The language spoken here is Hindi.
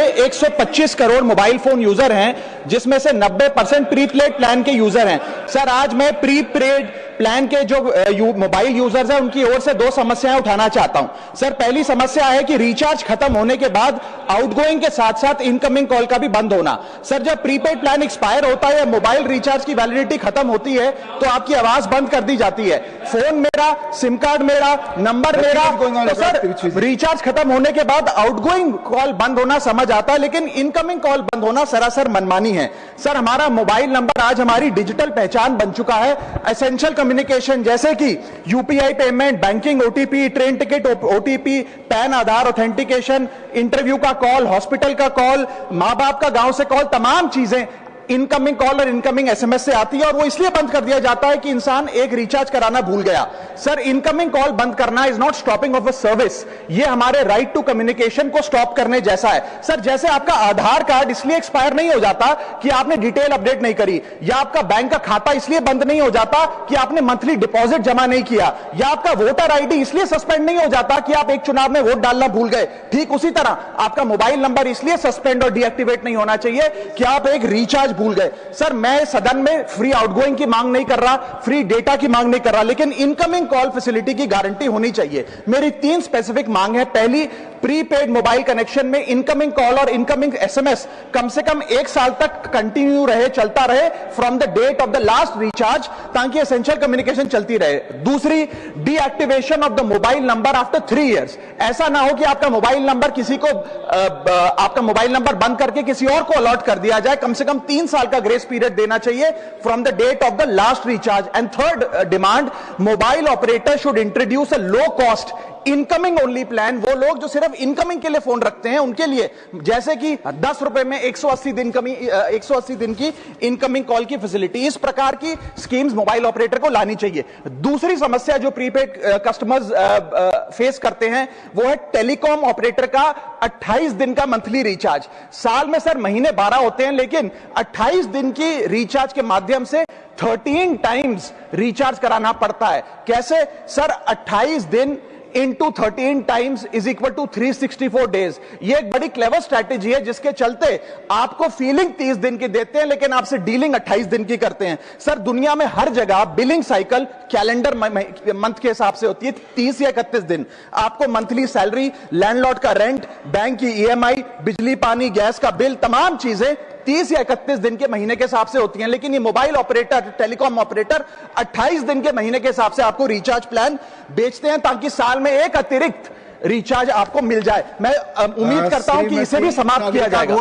125 करोड़ मोबाइल फोन यूजर हैं, जिसमें से 90% प्रीपेड प्लान के यूजर हैं। सर, आज मैं प्रीपेड प्लान के जो मोबाइल यूजर्स हैं उनकी ओर से दो समस्याएं उठाना चाहता हूं। सर, पहली समस्या है कि रिचार्ज खत्म होने के बाद आउटगोइंग के साथ साथ इनकमिंग कॉल का भी बंद होना। सर, जब प्रीपेड प्लान एक्सपायर होता है या मोबाइल रिचार्ज की वैलिडिटी खत्म होती है तो आपकी आवाज बंद कर दी जाती है। फोन मेरा, सिम कार्ड मेरा, नंबर मेरा, तो सर रिचार्ज खत्म होने के बाद आउटगोइंग कॉल बंद होना समझ आता है, लेकिन इनकमिंग कॉल बंद होना सरासर मनमानी है। सर, हमारा मोबाइल नंबर आज हमारी डिजिटल पहचान बन चुका है। एसेंशियल कम्युनिकेशन जैसे कि UPI payment, banking OTP, train ticket OTP, PAN Aadhaar authentication, interview का कॉल, हॉस्पिटल का कॉल, मां बाप का गांव से कॉल, तमाम चीजें इनकमिंग कॉल और इनकमिंग एसएमएस से आती है और वो इसलिए बंद कर दिया जाता है कि इंसान एक रिचार्ज कराना भूल गया। सर, इनकमिंग कॉल बंद करना is not stopping of a service, ये हमारे राइट टू कम्युनिकेशन को स्टॉप करने जैसा है। सर, जैसे आपका आधार कार्ड इसलिए एक्सपायर नहीं हो जाता कि आपने डिटेल अपडेट नहीं करी, या आपका बैंक का खाता इसलिए बंद नहीं हो जाता कि आपने मंथली डिपॉजिट जमा नहीं किया, या आपका वोटर आईडी इसलिए सस्पेंड नहीं हो जाता कि आप एक चुनाव में वोट डालना भूल गए, ठीक उसी तरह आपका मोबाइल नंबर इसलिए सस्पेंड और डीएक्टिवेट नहीं होना चाहिए कि आप एक रिचार्ज भूल गए। सर, मैं सदन में फ्री आउटगोइंग की मांग नहीं कर रहा, फ्री डेटा की मांग नहीं कर रहा, लेकिन इनकमिंग कॉल फैसिलिटी की गारंटी होनी चाहिए। मेरी 3 स्पेसिफिक मांग है। पहली, प्रीपेड मोबाइल कनेक्शन में इनकमिंग कॉल और इनकमिंग एसएमएस कम से कम 1 साल तक कंटिन्यू रहे, चलता रहे from the date of the last recharge, ताकि एसेंशियल कम्युनिकेशन चलती रहे। दूसरी, deactivation of the mobile number after 3 years. ऐसा ना हो कि आपका मोबाइल नंबर किसी को आपका मोबाइल नंबर बंद करके किसी और को अलॉट कर दिया जाए। कम से कम 3 साल का ग्रेस पीरियड देना चाहिए from the date of the last recharge. And third demand, mobile operator should introduce a low cost incoming only plan. वो लोग जो सिर्फ इनकमिंग के लिए फोन रखते हैं उनके लिए, जैसे कि 10 रुपए में 180 दिन की इनकमिंग कॉल की फैसिलिटी, इस प्रकार की स्कीम्स मोबाइल ऑपरेटर को लानी चाहिए। दूसरी समस्या जो प्रीपेड कस्टमर्स फेस करते हैं वो है टेलीकॉम ऑपरेटर का 28 दिन का मंथली रिचार्ज। साल में सर महीने 12 होते हैं, लेकिन 28 दिन की रिचार्ज के माध्यम से 13 टाइम्स रिचार्ज कराना पड़ता है। कैसे सर? 28 दिन into 13 times is equal to 364 days। ये एक बड़ी क्लेवर स्ट्रैटेजी है जिसके चलते आपको फीलिंग 30 दिन की देते हैं, लेकिन आपसे डीलिंग 28 दिन की करते हैं। सर, दुनिया में हर जगह बिलिंग साइकिल कैलेंडर मंथ के हिसाब से होती है, 30 या 31 दिन। आपको मंथली सैलरी, लैंडलॉर्ड का रेंट, बैंक की ईएमआई, बिजली पानी गैस का बिल, तमाम चीजें 30 या 31 दिन के महीने के हिसाब से होती हैं। लेकिन ये मोबाइल ऑपरेटर, टेलीकॉम ऑपरेटर 28 दिन के महीने के हिसाब से आपको रिचार्ज प्लान बेचते हैं, ताकि साल में एक अतिरिक्त रिचार्ज आपको मिल जाए। मैं उम्मीद करता हूं कि इसे भी समाप्त किया जाएगा।